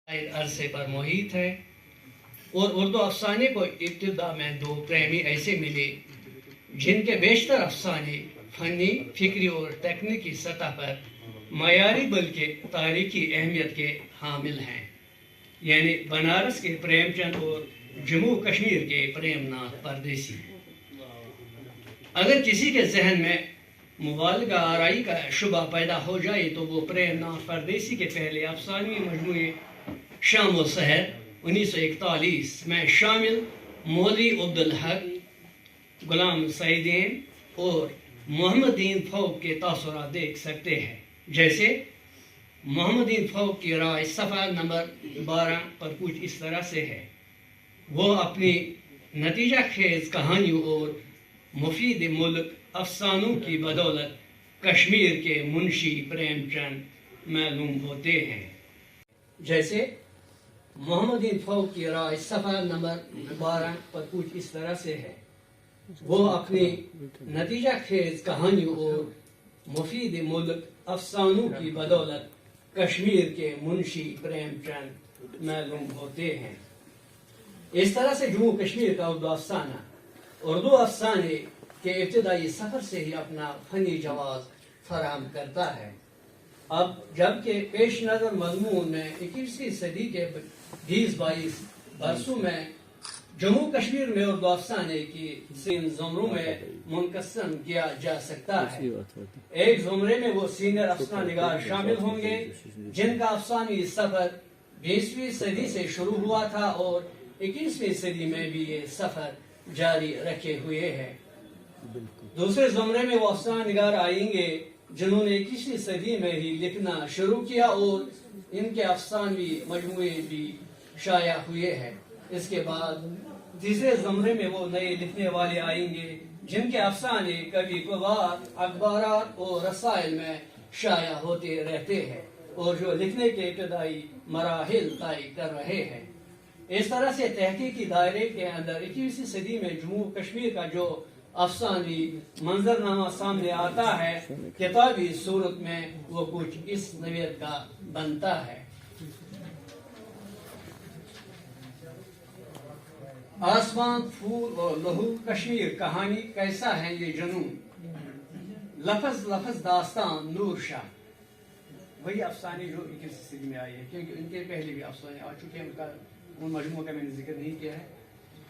عرصے پر محیط ہے اور اردو افسانے کو ابتدا میں دو پریمی ایسے ملے جن کے بیشتر افسانے فنی، فکری اور تکنیکی سطح پر معیاری بلکہ تاریخی اہمیت کے حامل ہیں، یعنی بنارس کے پریم چند اور جموں کشمیر کے پریم ناتھ پردیسی۔ اگر کسی کے ذہن میں مبالغہ آرائی کا شبہ پیدا ہو جائے تو وہ پریم ناتھ پردیسی کے پہلے افسانوی مجموعے شام و سحر 1941 میں شامل مولوی عبدالحق، غلام سعیدین اور محمدین فوق کے تاثرات دیکھ سکتے ہیں، جیسے محمدین فوق کی رائے صفحہ نمبر 12 پر کچھ اس طرح سے ہے: وہ اپنی نتیجہ خیز کہانیوں اور مفید ملک افسانوں کی بدولت کشمیر کے منشی پریم چند معلوم ہوتے ہیں، جیسے محمدین فوق کی رائے صفحہ نمبر 12 پر کچھ اس طرح سے ہے: وہ اپنی نتیجہ خیز کہانیوں اور مفید ملک افسانوں کی بدولت کشمیر کے منشی پریم چند معلوم ہوتے ہیں۔ اس طرح سے جموں کشمیر کا اردو افسانے کے ابتدائی سفر سے ہی اپنا فنی جواز فراہم کرتا ہے۔ اب جبکہ پیش نظر مضمون میں 21ویں صدی کے 20-22 برسوں میں جموں کشمیر میں اردو افسانے کی 3 زمروں میں منقسم کیا جا سکتا ہے۔ ایک زمرے میں وہ سینئر افسانہ نگار شامل ہوں گے جن کا افسانوی سفر 20ویں صدی سے شروع ہوا تھا اور 21ویں صدی میں بھی یہ سفر جاری رکھے ہوئے ہے۔ دوسرے زمرے میں وہ افسانہ نگار آئیں گے جنہوں نے 21ویں صدی میں ہی لکھنا شروع کیا اور ان کے افسانوی مجموعے بھی شائع ہوئے ہیں۔ اس کے بعد تیسرے زمرے میں وہ نئے لکھنے والے آئیں گے جن کے افسانے کبھی کبھار اخبارات اور رسائل میں شائع ہوتے رہتے ہیں اور جو لکھنے کے ابتدائی مراحل طے کر رہے ہیں۔ اس طرح سے تحقیقی دائرے کے اندر 21ویں صدی میں جموں کشمیر کا جو افسانوی منظرنامہ سامنے آتا ہے، کتابی صورت میں وہ کچھ اس نوعیت کا بنتا ہے: آسمان، پھول اور لہو کشمیر کہانی کیسا ہے یہ جنون، لفظ لفظ داستان نور شاہ۔ وہی افسانے جو 21ویں صدی میں آئے ہیں، کیونکہ ان کے پہلے بھی افسانے آ چکے ہیں، ان مجموعوں کا میں نے ذکر نہیں کیا ہے۔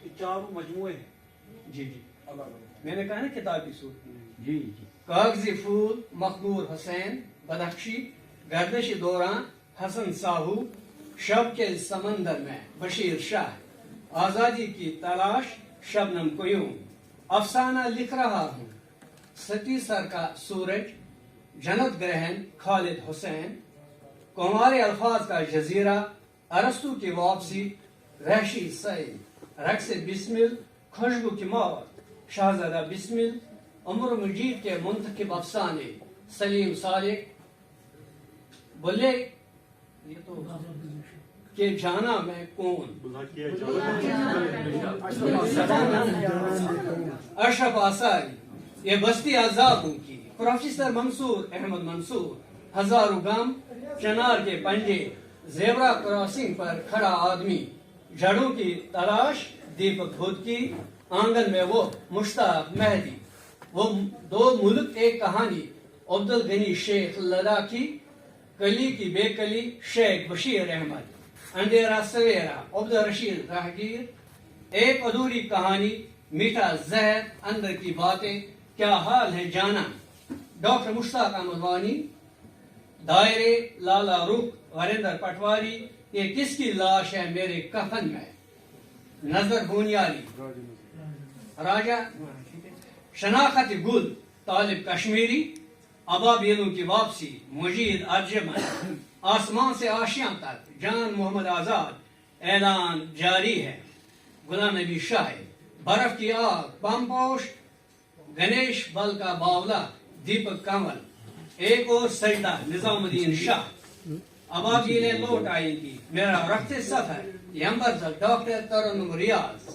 یہ 4 مجموعے ہیں۔ جی میں نے کہا نا کتابی صورت میں۔ جی کاغذی پھول مقبول حسین بدخشی، گردش دوران حسن ساہو، شب کے سمندر میں بشیر شاہ، آزادی کی تلاش شبنم قیوم، افسانہ لکھ رہا ہوں، ستی سر کا سورج، جنت گرہن خالد حسین، کمارے الفاظ کا جزیرہ، ارسطو کی واپسی، رحشی سعید، رقص بسمل، خوشبو کی موت، شہزادہ بسمل، عمر مجید کے منتخب افسانے، سلیم صالح، بلے کہ جانا میں کون، اشرف آثاری، یہ بستی عذابوں کی، پروفیسر منصور احمد منصور، ہزاروں غم، چنار کے پنجے، زیبرا کراسنگ پر کھڑا آدمی، جڑوں کی تلاش، دیپک بدھ کی، آنگن میں وہ مشتاق مہدی، وہ 2 ملک ایک کہانی، عبدالغنی شیخ لداخی، کلی کی بے کلی شیخ بشیر احمد، اندھیرا سویرا عبدالرشید راہگیر، ایک ادھوری کہانی، میٹھا زہر، اندر کی باتیں، کیا حال ہے جانا، ڈاکٹر مشتاق احمد وانی، دائرے، لالا رخ، وریندر پٹواری، یہ کس کی لاش ہے میرے کفن میں، نظر بونیالی، راجہ، شناخت گل، طالب کشمیری، ابابیلوں کی واپسی، مجید ارجمن، آسمان سے آشیاں تک، جان محمد آزاد، اعلان جاری ہے، غلام نبی شاہ، برف کی آگ، پمپوش، گنیش بل کا باولا، دیپک کمل، ایک اور سجدہ، نظام الدین شاہ، ابابیلیں لوٹ آئیں گی، میرا رخت سفر، یمبرزل، ڈاکٹر ترنم ریاض،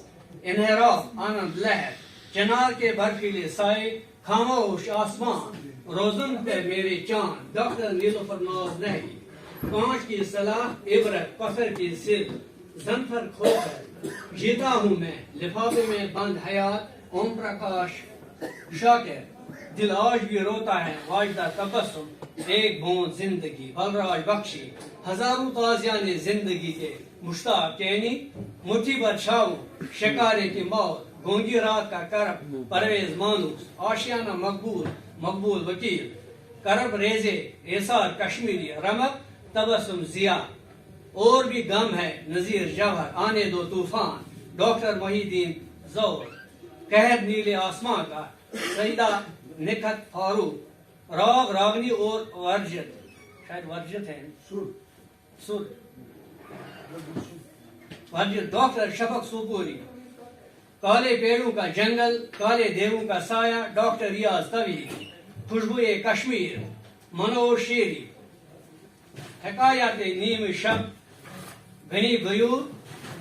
انحراف، آنند لہر، چنار کے برفیلے سائے، خاموش آسمان، روزن پہ میرے چاند، ڈاکٹر نیلوفر ناز نہیں، کانچ کی صلاح عبرت پتھر کی صرف زنفر کھو کر جیتا ہوں میں لفافے میں بند حیات اوم پرکاش شاکر دل آج بھی روتا ہے واجدہ تبسم ایک بوند زندگی بلراج بخشی ہزاروں تازیان زندگی کے مشتاق کینی مٹھی پر چھاؤں شکارے کی موت گونگی رات کا کرب پرویز مانوس آشیانہ مقبول مقبول وکیل کرب ریزے ایثار کشمیری رمق تبسم ضیاء اور بھی غم ہے نذیر جوہر آنے دو طوفان ڈاکٹر محی الدین ظہور قہر نیلے آسمان کا سیدہ نکھت فاروق راگ راگنی اور ورجت شاید ورجت ہے سر ورجت ڈاکٹر شفق سوپوری کالے پیڑوں کا جنگل کالے دیووں کا سایہ ڈاکٹر ریاض طویل خوشبوئے کشمیر منوج شیری حکایات نیم شب غنی غیور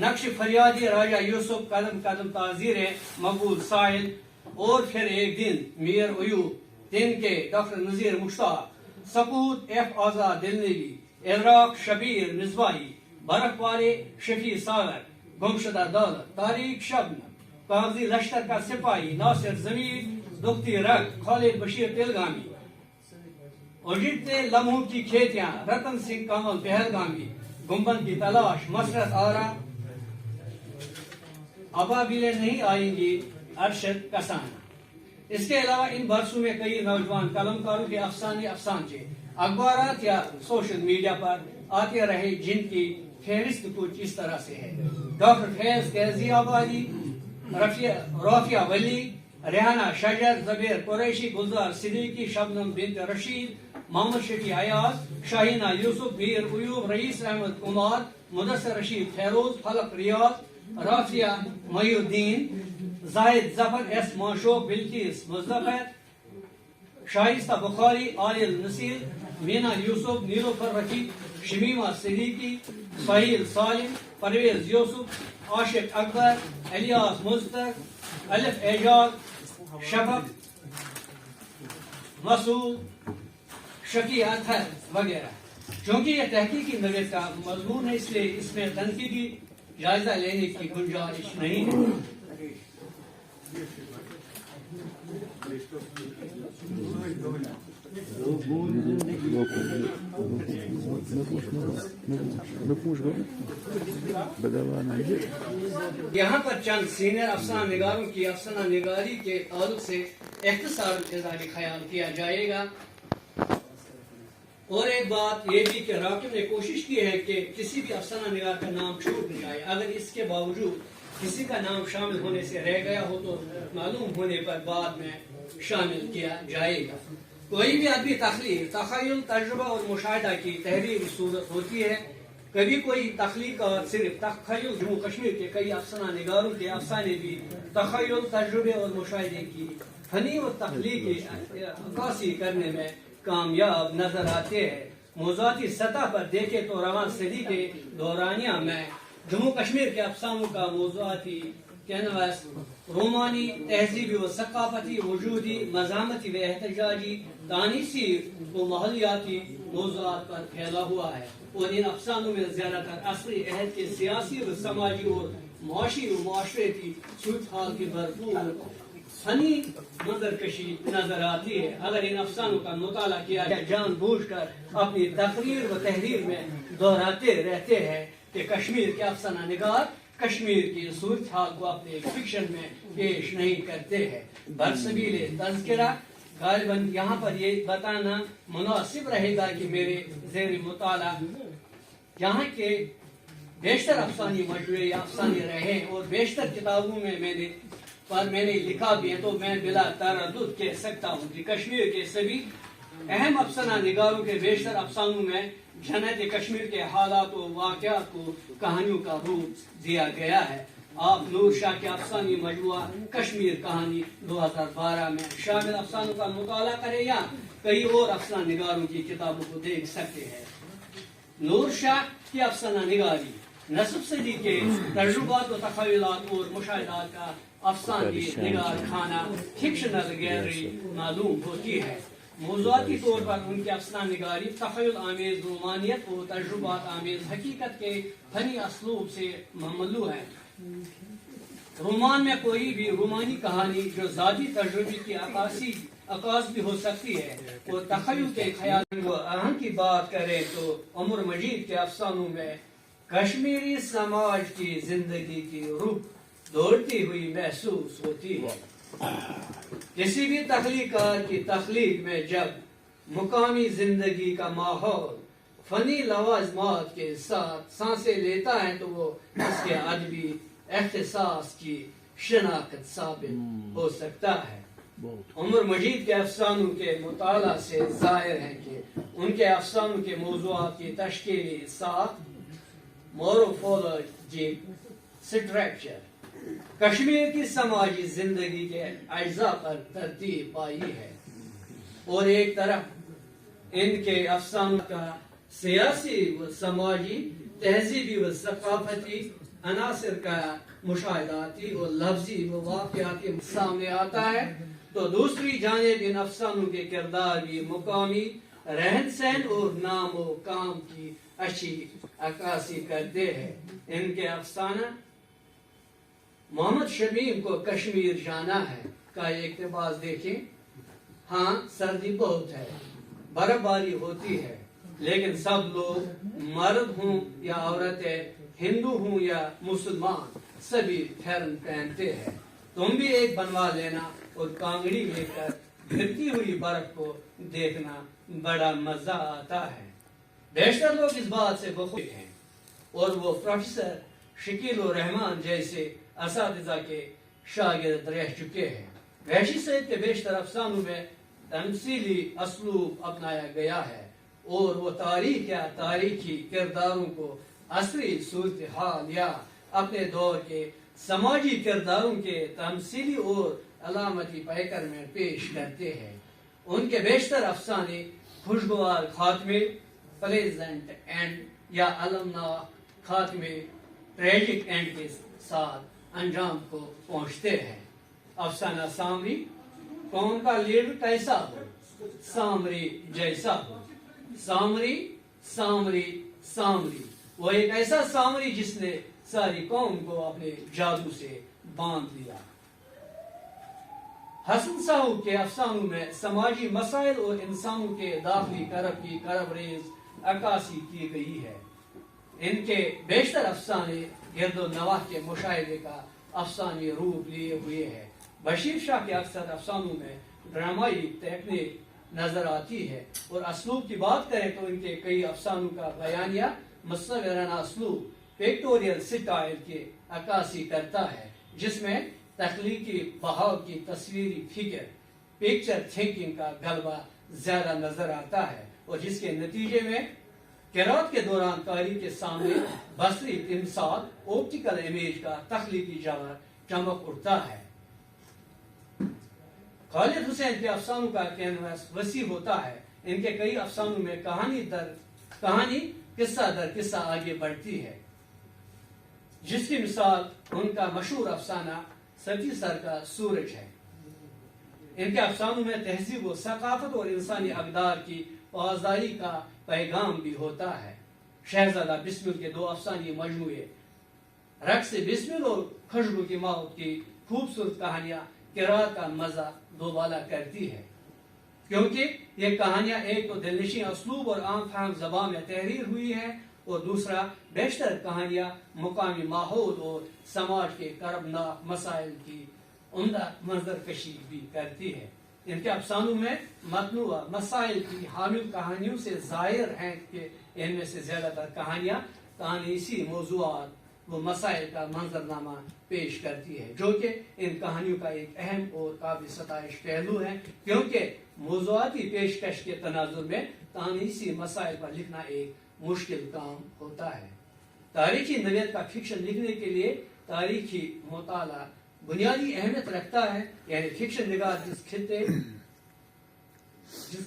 نقش فریادی راجہ یوسف قدم قدم تعزیر مقبول سائل اور پھر ایک دن میر ایوب دن کے ڈاکٹر نذیر مشتاق سپوت ایف آزاد دلنوی ادراک شبیر مصباحی برف والے شفیع ساگر گمشدہ دولت تاریخ شبنم کاغذی لشکر کا سپاہی ناصر ضمیر دکھتی رگ خالد بشیر تلگامی اجڑتے لمحوں کی کھیتیاں رتن سنگھ کمل پہلگامی گنبد کی تلاش مسرت آرا ابابیلیں نہیں آئیں گی ارشد کسانہ. اس کے علاوہ ان برسوں میں کئی نوجوان قلمکاروں کے افسانچے اخبارات یا سوشل میڈیا پر آتے رہے جن کی فہرست کچھ اس طرح سے ہے: ڈاکٹر فیض قیضی آبادی، رافیہ ولی، ریحانہ شجر، زبیر قریشی، گلزار صدیقی، شبنم بنت رشید، محمد شفیع ایاز، شاہینہ یوسف، میر ایوب، رئیس احمد کمار، مدثر رشید فیروز، فلق ریاض، رافیہ محی الدین، زاہد ظفر، ایس معشوق، بلقیس مظفر، شائستہ بخاری، عادل نصیر، مینا یوسف، نیلوفر رفیق، شمیمہ صدیقی، سہیل سالم، پرویز یوسف، عاشق اکبر، الیاس مزتر، الف اعجاز، شفق، مسعود، شفیع اطہر وغیرہ. چونکہ یہ تحقیقی نویس کا مضمون ہے اس لیے اس میں تنقیدی جائزہ لینے کی گنجائش نہیں ہے. یہاں پر چند سینئر افسانہ نگاروں کی افسانہ نگاری کے تعلق سے اختصار اظہاری خیال کیا جائے گا. اور ایک بات یہ بھی کہ راکب نے کوشش کی ہے کہ کسی بھی افسانہ نگار کا نام چھوٹ نہ جائے. اگر اس کے باوجود کسی کا نام شامل ہونے سے رہ گیا ہو تو معلوم ہونے پر بعد میں شامل کیا جائے گا. کوئی بھی ادبی تخلیق تخیل، تجربہ اور مشاہدہ کی تحریری صورت ہوتی ہے. کبھی کوئی تخلیق اور صرف تخیل. جموں کشمیر کے کئی افسانہ نگاروں کے افسانے بھی تخیل، تجربے اور مشاہدے کی فنی اور تخلیقی عکاسی کرنے میں کامیاب نظر آتے ہیں. موضوعاتی سطح پر دیکھیں تو رواں صدی کے دورانیہ میں جموں کشمیر کے افسانوں کا موضوعاتی کینوس رومانی، تہذیبی و ثقافتی، وجودی، مزاحمتی و احتجاجی، تانیسی و ماحولیاتی موضوعات پر پھیلا ہوا ہے. اور ان افسانوں میں زیادہ تر عصری عہد کے سیاسی و سماجی اور معاشی و معاشرتی صورتحال کی بھرپور فنی منظر کشی نظر آتی ہے. اگر ان افسانوں کا مطالعہ کیا جائے جان بوجھ کر اپنی تقریر و تحریر میں دہراتے رہتے ہیں کہ کشمیر کے افسانہ نگار کشمیر کی صورتحال کو اپنے فکشن میں پیش نہیں کرتے ہیں. برسبیل تذکرہ غالباً یہاں پر یہ بتانا مناسب رہے گا کہ میرے زیر مطالعہ یہاں کے بیشتر افسانی مجموعے یا افسانے رہے اور بیشتر کتابوں میں میں نے لکھا بھی ہے. تو میں بلا تردد کہہ سکتا ہوں کہ کشمیر کے سبھی اہم افسانہ نگاروں کے بیشتر افسانوں میں جنت کشمیر کے حالات و واقعات کو کہانیوں کا روپ دیا گیا ہے. آپ نور شاہ کے افسانی مجموعہ کشمیر کہانی 2012 میں شامل افسانوں کا مطالعہ کریں یا کئی اور افسانہ نگاروں کی کتابوں کو دیکھ سکتے ہیں. نور شاہ کی افسانہ نگاری نصف صدی کے تجربات و تخیلات اور مشاہدات کا افسانوی نگار خانہ فکشنل گیلری معلوم ہوتی ہے. موضوعاتی طور پر ان کی افسانہ نگاری تخیل آمیز رومانیت اور تجربات آمیز حقیقت کے فنی اسلوب سے مملو ہے۔ رومان میں کوئی بھی رومانی کہانی جو ذاتی تجربے کی عکاس بھی ہو سکتی ہے، وہ تخیل کے خیال و اہم کی بات کرے تو عمر مجید کے افسانوں میں کشمیری سماج کی زندگی کی روح دوڑتی ہوئی محسوس ہوتی ہے۔ کسی بھی تخلیقات کی تخلیق میں جب مقامی زندگی کا ماحول فنی لوازمات کے ساتھ سانسیں لیتا ہے تو وہ اس کے ادبی اختصاص کی شناخت ثابت ہو سکتا ہے۔ عمر مجید کے افسانوں کے مطالعہ سے ظاہر ہے کہ ان کے افسانوں کے موضوعات کی تشکیلی ساخت مورفولوجی سٹرکچر کشمیر کی سماجی زندگی کے اجزاء پر ترتیب پائی ہے، اور ایک طرف ان کے افسانوں کا سیاسی و سماجی تہذیبی و ثقافتی عناصر کا مشاہداتی اور لفظی و واقعاتی سامنے آتا ہے، تو دوسری جانب ان افسانوں کے کردار بھی مقامی رہن سہن اور نام و کام کی اچھی عکاسی کرتے ہیں۔ ان کے افسانہ محمد شمیم کو کشمیر جانا ہے کا اقتباس دیکھیں۔ ہاں سردی بہت ہے، برف باری ہوتی ہے، لیکن سب لوگ مرد ہوں یا عورتیں، ہندو ہوں یا مسلمان، سبھی پھیرن پہنتے ہیں۔ تم بھی ایک بنوا لینا اور کانگڑی لے کر گرتی ہوئی برف کو دیکھنا بڑا مزہ آتا ہے۔ بیشتر لوگ اس بات سے بخود ہیں، اور وہ پروفیسر شکیل الرحمان جیسے اساتذہ کے شاگرد رہ چکے ہیں۔ وحشی سید کے بیشتر افسانوں میں تمثیلی اسلوب اپنایا گیا ہے، اور وہ تاریخ یا تاریخی کرداروں کو عصری صورتحال یا اپنے دور کے سماجی کرداروں کے تمثیلی اور علامتی پیکر میں پیش کرتے ہیں۔ ان کے بیشتر افسانے خوشگوار خاتمے، پلیزنٹ اینڈ یا المناک خاتمے، ٹریجک اینڈ کے ساتھ انجام کو پہنچتے ہیں۔ افسانہ سامری، قوم کا لیڈر کیسا ہو، سامری جیسا ہو۔ سامری سامری سامری، وہ ایک ایسا سامری جس نے ساری قوم کو اپنے جادو سے باندھ لیا۔ حسن ساہو کے افسانوں میں سماجی مسائل اور انسانوں کے داخلی کرب کی کرب ریز عکاسی کی گئی ہے۔ ان کے بیشتر افسانے گرد و نواح کے مشاہدے کا افسانی روپ لیے ہوئے ہیں۔ بشیر شاہ کے اکثر افسانوں میں ڈرامائی تکنیک نظر آتی ہے، اور اسلوب کی بات کریں تو ان کے کئی افسانوں کا بیانیہ مصورانہ اسلوب پیکٹوریل سٹائل کی عکاسی کرتا ہے، جس میں تخلیقی بہاؤ کی تصویری فکر پکچر تھنکنگ کا غلبہ زیادہ نظر آتا ہے، اور جس کے نتیجے میں قرات کے دوران قاری کے سامنے بصری تمثال آپٹیکل امیج کا تخلیقی جوہر چمک اٹھتا ہے۔ خالد حسین کے افسانوں کا کینوس وسیع ہوتا ہے۔ ان کے کئی افسانوں میں کہانی قصہ در قصہ آگے بڑھتی ہے، جس کی مثال ان کا مشہور افسانہ ستی سر کا سورج ہے۔ ان کے افسانوں میں تہذیب و ثقافت اور انسانی اقدار کی پاسداری کا پیغام بھی ہوتا ہے۔ شہزادہ بسمل کے دو افسانوی مجموعے رقص بسمل اور خوشبو کی موت کی خوبصورت کہانیاں قرات کا مزہ دوبالا کرتی ہے، کیونکہ یہ کہانیاں ایک تو دلنشین اسلوب اور عام فہم زبان میں تحریر ہوئی ہے، اور دوسرا بیشتر کہانیاں مقامی ماحول اور سماج کے کربناک مسائل کی عمدہ منظر کشی بھی کرتی ہے۔ ان کے افسانوں میں متنوع مسائل کی حامل کہانیوں سے ظاہر ہے کہ ان میں سے زیادہ تر کہانیاں تانیسی موضوعات و مسائل کا منظرنامہ پیش کرتی ہے، جو کہ ان کہانیوں کا ایک اہم اور قابل ستائش پہلو ہے، کیونکہ موضوعاتی پیشکش کے تناظر میں تانیسی مسائل پر لکھنا ایک مشکل کام ہوتا ہے۔ تاریخی نویت کا فکشن لکھنے کے لیے تاریخی مطالعہ بنیادی اہمیت رکھتا ہے، یعنی فکشن نگار جس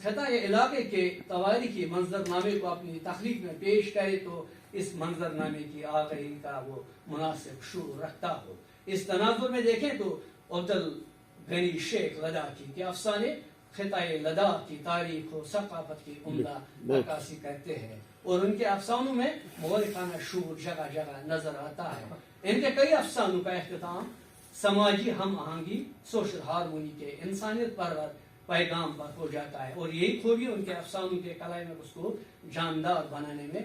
خطہ یا علاقے کے تواریخی منظر نامے کو اپنی تخلیق میں پیش کرے تو اس منظر نامے کی آخری کا وہ مناسب شروع رکھتا ہو۔ اس تناظر میں دیکھیں تو عبدالغنی شیخ لداخی کے افسانے خطۂ لداخ کی تاریخ و ثقافت کی عمدہ عکاسی کرتے ہیں، اور ان کے افسانوں میں مغرقانہ شور جگہ جگہ نظر آتا ہے۔ ان کے کئی افسانوں کا اختتام سماجی ہم آہنگی، سوشل ہارمونی کے انسانیت پرور پیغام پر ہو جاتا ہے، اور یہی خوبی ان کے افسانوں کے کلائمیکس کو جاندار بنانے میں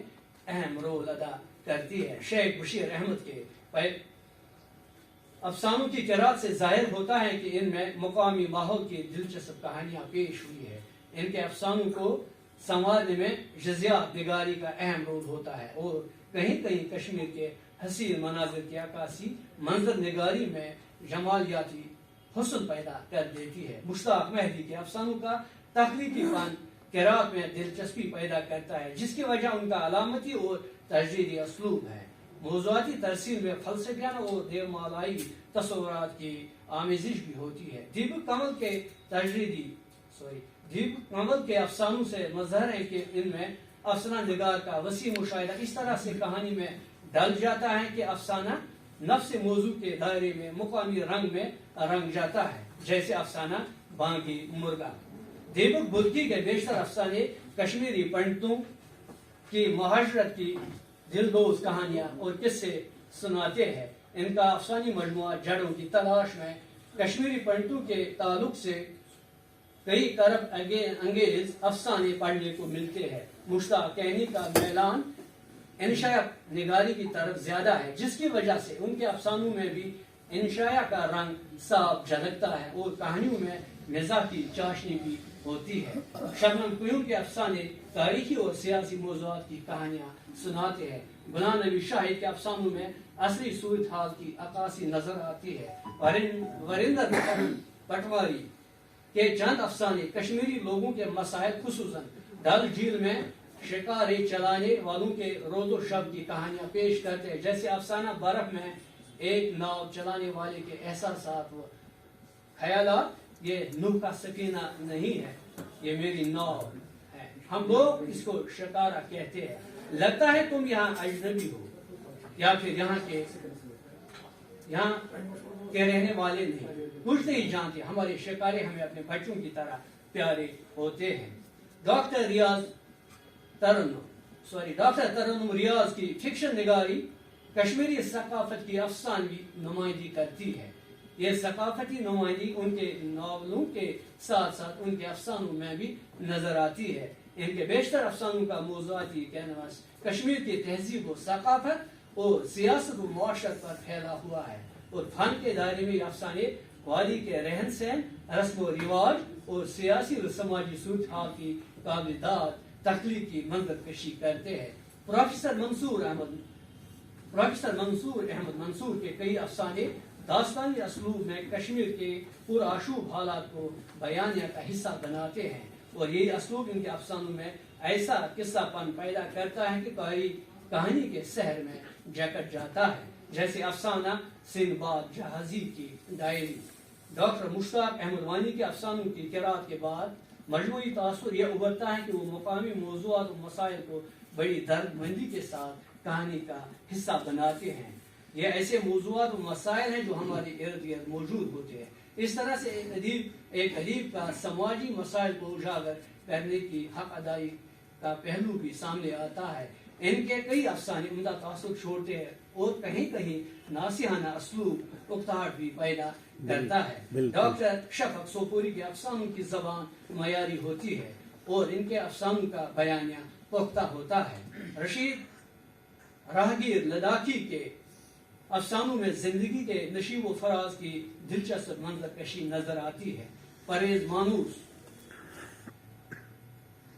اہم رول ادا کرتی ہے۔ شیخ بشیر احمد کے افسانوں کی قرات سے ظاہر ہوتا ہے کہ ان میں مقامی ماحول کی دلچسپ کہانیاں پیش ہوئی ہے۔ ان کے افسانوں کو سنوارنے میں جزیات نگاری کا اہم رول ہوتا ہے، اور کہیں کہیں کشمیر کے حسین مناظر کی عکاسی منظر نگاری میں جمالیاتی حسن پیدا کر دیتی ہے۔ مشتاق مہدی کے افسانوں کا تخلیقی فن قرات میں دلچسپی پیدا کرتا ہے، جس کی وجہ ان کا علامتی اور تجریدی اسلوب ہے۔ موضوعاتی ترسیل میں فلسفیانہ اور دیومالائی تصورات کی آمیزش بھی ہوتی ہے۔ دیپک کمل کے افسانوں سے مظہر ہے کہ ان میں افسانہ نگار کا وسیع مشاہدہ اس طرح سے کہانی میں ڈل جاتا ہے کہ افسانہ نفس موضوع کے دائرے میں مقامی رنگ میں رنگ جاتا ہے، جیسے افسانہ بانگی مرغا۔ دیپک بدکی کے بیشتر افسانے کشمیری پنڈتوں کی معاشرت کی دلدوز کہانیاں اور قصے سناتے ہیں۔ ان کا افسانی مجموعہ جڑوں کی تلاش میں کشمیری پنڈتوں کے تعلق سے کئی کرب انگیز افسانے پڑھنے کو ملتے ہیں۔ مشتاق کینی کا میلان انشاء نگاری کی طرف زیادہ ہے، جس کی وجہ سے ان کے افسانوں میں بھی انشاء کا رنگ صاف جھلکتا ہے اور کہانیوں میں مزاح کی چاشنی بھی ہوتی ہے۔ شبنم قیوم کے افسانے تاریخی اور سیاسی موضوعات کی کہانیاں سناتے ہیں۔ غلام نبی شاہد کے افسانوں میں اصلی صورتحال کی عکاسی نظر آتی ہے۔ وریندر پٹواری کے چند افسانے کشمیری لوگوں کے مسائل، خصوصاً ڈل جھیل میں شکارے چلانے والوں کے روز و شب کی کہانیاں پیش کرتے ہیں، جیسے افسانہ برف میں ایک ناؤ چلانے والے کے احساسات و خیالات۔ یہ نوح کا سفینہ نہیں ہے، یہ میری ناؤ ہے، ہم لوگ اس کو شکارا کہتے ہیں، لگتا ہے تم یہاں اجنبی ہو یا پھر یہاں کے رہنے والے نہیں، کچھ نہیں جانتے، ہمارے شکارے ہمیں اپنے بچوں کی طرح پیارے ہوتے ہیں۔ ڈاکٹر ترنم ریاض کی فکشن نگاری کشمیری ثقافت کی افسانوی نمائندگی کرتی ہے۔ یہ ثقافتی نمائندگی ان کے ناولوں کے ساتھ ساتھ ان کے افسانوں میں بھی نظر آتی ہے۔ ان کے بیشتر افسانوں کا موضوعاتی کینوس کشمیر کی تہذیب و ثقافت اور سیاست و معاشرت پر پھیلا ہوا ہے، اور فن کے دائرے میں یہ افسانے وادی کے رہن سہن، رسم و رواج اور سیاسی و سماجی صورتحال کی قابل داد تخلیقی منظر کشی کرتے ہیں۔ پروفیسر منصور احمد منصور کے کئی افسانے داستانی اسلوب میں کشمیر کے پرآشوب حالات کو بیانیہ کا حصہ بناتے ہیں، اور یہی اسلوب ان کے افسانوں میں ایسا قصہ پن پیدا کرتا ہے کہ کہانی کے سحر میں جکٹ جاتا ہے، جیسے افسانہ سندباد جہازی کی ڈائری۔ ڈاکٹر مشتاق احمد وانی کے افسانوں کی قرات کے بعد مجموعی تاثر یہ ابھرتا ہے کہ وہ مقامی موضوعات و مسائل کو بڑی درد مندی کے ساتھ کہانی کا حصہ بناتے ہیں۔ یہ ایسے موضوعات و مسائل ہیں جو ہمارے ارد گرد موجود ہوتے ہیں۔ اس طرح سے ایک ادیب کا سماجی مسائل کو اجاگر کرنے کی حق ادائی کا پہلو بھی سامنے آتا ہے۔ ان کے کئی افسانے عمدہ تاثر چھوڑتے ہیں اور کہیں کہیں ناصحانہ اسلوب اکتاہٹ بھی پیدا کرتا ہے۔ ڈاکٹر شفق سوپوری کے افسانوں کی زبان معیاری ہوتی ہے اور ان کے افسانوں کا بیانیہ پختہ ہوتا ہے۔ رشید راہگیر لداخی کے افسانوں میں زندگی کے نشیب و فراز کی دلچسپ منظر کشی نظر آتی ہے۔ پرویز مانوس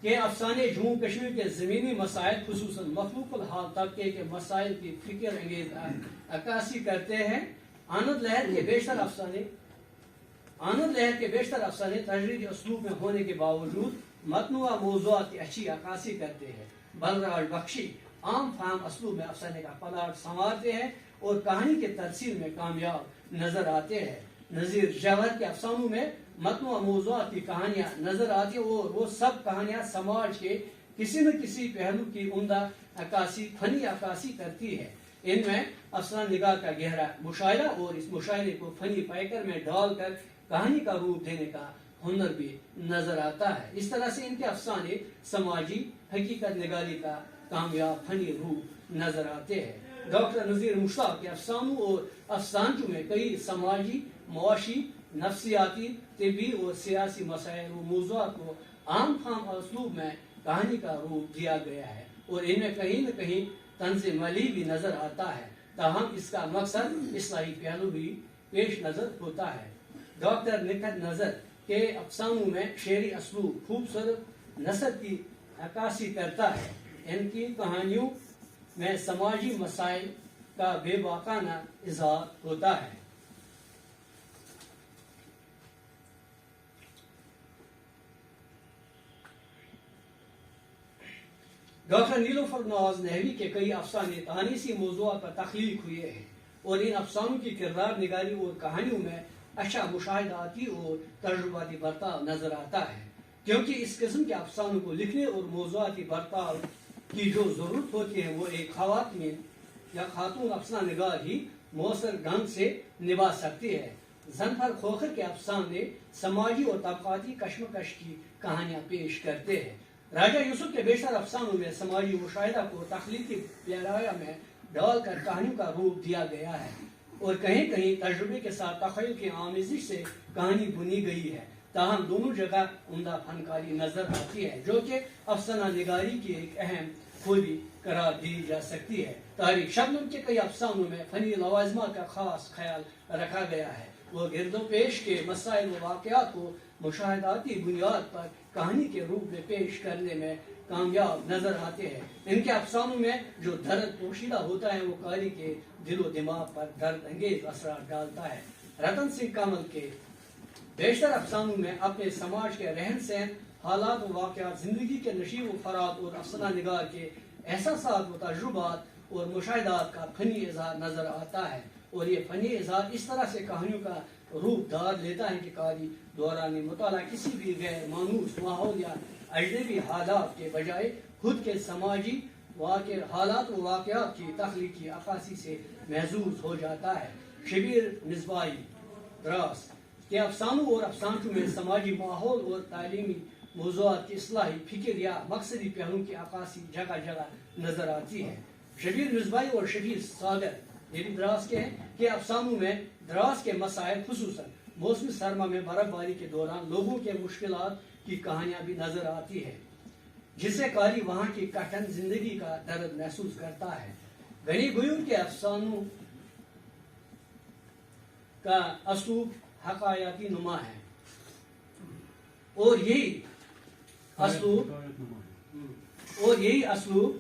کے افسانے جموں کشمیر کے زمینی مسائل، خصوصاً مخلوق الحال طبقے کے مسائل کی فکر انگیز عکاسی کرتے ہیں۔ آنند لہر کے بیشتر افسانے تجریدی اسلوب میں ہونے کے باوجود متنوع موضوعات کی اچھی عکاسی کرتے ہیں۔ بلراج بخشی عام فہم اسلوب میں افسانے کا پلاٹ سنوارتے ہیں اور کہانی کے ترسیل میں کامیاب نظر آتے ہیں۔ نذیر جوہر کے افسانوں میں متنوع موضوعات کی کہانیاں نظر آتی ہیں اور وہ سب کہانیاں سماج کے کسی نہ کسی پہلو کی عمدہ فنی عکاسی کرتی ہے۔ ان میں افسانہ نگار کا گہرا مشاہدہ اور اس مشاہدے کو فنی پیکر میں ڈال کر کہانی کا روپ دینے کا ہنر بھی نظر آتا ہے۔ اس طرح سے ان کے افسانے سماجی حقیقت نگاری کا کامیاب فنی روح نظر آتے ہیں۔ ڈاکٹر نذیر مشتاق کے افسانوں اور افسانچوں میں کئی سماجی، معاشی، نفسیاتی، طبی اور سیاسی مسائل و موضوعات کو عام فہم اسلوب میں کہانی کا روپ دیا گیا ہے، اور ان میں کہیں نہ کہیں طنز ملی بھی نظر آتا ہے، تاہم اس کا مقصد اصلاحی پہلو بھی پیش نظر ہوتا ہے۔ ڈاکٹر نکھت نظر کے افسانوں میں شعری اسلوب خوبصورت نثر کی عکاسی کرتا ہے۔ ان کی کہانیوں میں سماجی مسائل کا بے باکانہ اظہار ہوتا ہے۔ ڈاکٹر نیلوفر نواز نحوی کے کئی افسانے تانیسی موضوعات پر تخلیق ہوئے ہیں، اور ان افسانوں کی کردار نگاری اور کہانیوں میں اچھا مشاہداتی اور تجرباتی برتاؤ نظر آتا ہے، کیونکہ اس قسم کے افسانوں کو لکھنے اور موضوعاتی برتاؤ کی جو ضرورت ہوتی ہے وہ ایک خواتین یا خاتون افسانہ نگار ہی مؤثر ڈھنگ سے نبھا سکتی ہے۔ زنفر کھوکھر کے افسانے سماجی اور طبقاتی کشمکش کی کہانیاں پیش کرتے ہیں۔ راجہ یوسف کے بیشتر افسانوں میں سماجی مشاہدہ کو تخلیقی پیرایا میں ڈال کر کہانیوں کا روپ دیا گیا ہے، اور کہیں کہیں تجربے کے ساتھ تخیل کی آمیزش سے کہانی بنی گئی ہے، تاہم دونوں جگہ عمدہ فنکاری نظر آتی ہے، جو کہ افسانہ نگاری کی ایک اہم خوبی قرار دی جا سکتی ہے۔ تاریخ شبنم کے کئی افسانوں میں فنی لوازمات کا خاص خیال رکھا گیا ہے۔ وہ گرد و پیش کے مسائل و واقعات کو مشاہداتی بنیاد پر کہانی کے روپ میں پیش کرنے میں کامیاب نظر آتے ہیں۔ ان کے افسانوں میں جو درد پوشیدہ ہوتا ہے وہ قاری کے دل و دماغ پر درد انگیز اثرات ڈالتا ہے۔ رتن سنگھ کمل کے بیشتر افسانوں میں اپنے سماج کے رہن سہن، حالات و واقعات، زندگی کے نشیب و فرات اور افسانہ نگار کے احساسات و تجربات اور مشاہدات کا فنی اظہار نظر آتا ہے، اور یہ فنی اظہار اس طرح سے کہانیوں کا روپ دار لیتا ہے کہ قاری دوران مطالعہ کسی بھی غیر مانوس ماحول یا اجنبی حالات کے بجائے خود کے سماجی حالات و واقعات کی تخلیقی عکاسی سے محظوظ ہو جاتا ہے۔ شبیر مصباحی دراس کے افسانوں اور افسانچوں میں سماجی ماحول اور تعلیمی موضوعات کی اصلاحی فکر یا مقصدی پہلوؤں کی عکاسی جگہ جگہ نظر آتی ہے۔ شبیر مصباحی اور شبیر ساگر یہ بھی دراس کے ہیں کہ افسانوں میں دراس کے مسائل، خصوصاً موسم سرما میں برف باری کے دوران لوگوں کے مشکلات کی کہانیاں بھی نظر آتی ہے، جس سے قاری وہاں کی کٹھن زندگی کا درد محسوس کرتا ہے۔ غنی غیور کے افسانوں کا اسلوب حقائقی نما ہے، اور یہی اسلوب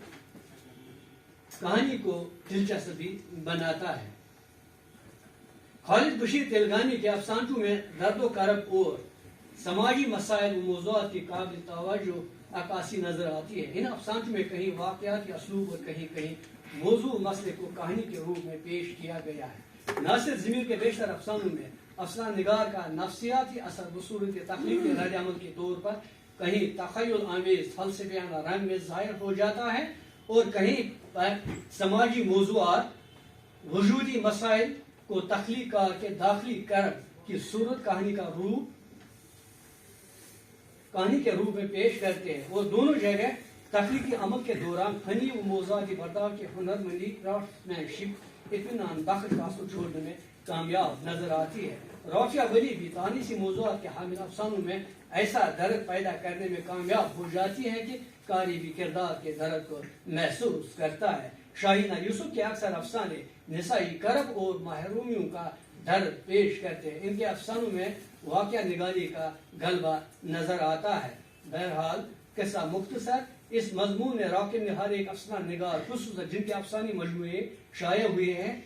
کہانی کو دلچسپ بھی بناتا ہے۔ خالد بشیر تلگانی کے افسانچوں میں درد و کرب اور سماجی مسائل و موضوعات کی قابل توجہ عکاسی نظر آتی ہے۔ ان افسانچوں میں کہیں واقعاتی اسلوب اور کہیں کہیں موضوع مسئلے کو کہانی کے روپ میں پیش کیا گیا ہے۔ ناصر ضمیر کے بیشتر افسانوں میں افسانہ نگار کا نفسیاتی اثر بصورت تخلیقی رد عمل کے طور پر کہیں تخیل آمیز فلسفیانہ رنگ میں ظاہر ہو جاتا ہے، اور کہیں پر سماجی موضوعات وجودی مسائل کو تخلیق کار کے داخلی کرب کی صورت کہانی کے روپ میں پیش کرتے ہیں، اور دونوں جگہ تخلیقی عمل کے دوران فنی و موضوعاتی برداشت کے ہنر مندی، کرافٹ مین شپ، اطمینان بخش کا اثر چھوڑنے میں کامیاب نظر آتی ہے۔ رافعہ ولی بھی تانیسی موضوعات کے حامل افسانوں میں ایسا درد پیدا کرنے میں کامیاب ہو جاتی ہے کہ قاری بھی کردار کے درد کو محسوس کرتا ہے۔ شاہینہ یوسف کے اکثر افسانے نسائی کرب اور محرومیوں کا درد پیش کرتے ہیں۔ ان کے افسانوں میں واقعہ نگاری کا غلبہ نظر آتا ہے۔ بہرحال قصہ مختصر، اس مضمون میں راکب نے ہر ایک افسانہ نگار، خصوصاً جن کے افسانی مجموعے شائع ہوئے ہیں،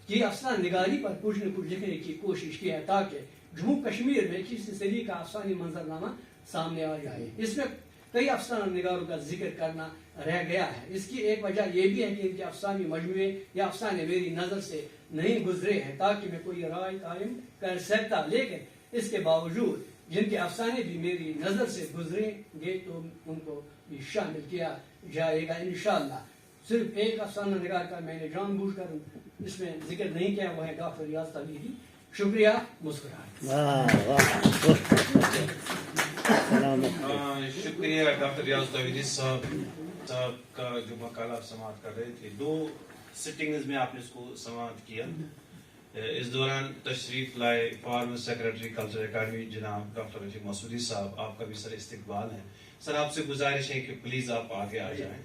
کی افسانہ نگاری پر کچھ نہ کچھ لکھنے کی کوشش کی ہے، تاکہ جموں کشمیر میں 21ویں صدی کا افسانی منظرنامہ سامنے آ جائے۔ اس میں کئی افسانہ نگاروں کا ذکر کرنا رہ گیا ہے۔ اس کی ایک وجہ یہ بھی ہے کہ ان کے افسانی مجموعے یا افسانے میری نظر سے نہیں گزرے ہیں تاکہ میں کوئی رائے قائم کر سکتا، لیکن اس کے باوجود جن کے افسانے بھی میری نظر سے گزریں گے تو ان کو بھی شامل کیا جائے گا انشاءاللہ۔ صرف ایک افسانہ نگار کا میں نے جان بوجھ کر اس میں ذکر نہیں کیا، وہ ہے ڈاکٹر ریاض طبیعی، شکریہ مسکراہٹ. شکریہ ڈاکٹر ریاض توحیدی صاحب کا جو مقالہ آپ سماعت کر رہے تھے. 2 سٹنگز میں آپ نے اس کو سماعت کیا. اس دوران تشریف لائے فارمر سیکرٹری کلچر اکیڈمی جناب ڈاکٹر رفیق مسعودی صاحب. آپ کا بھی سر استقبال ہے. سر آپ سے گزارش ہے کہ پلیز آپ آگے آ جائیں.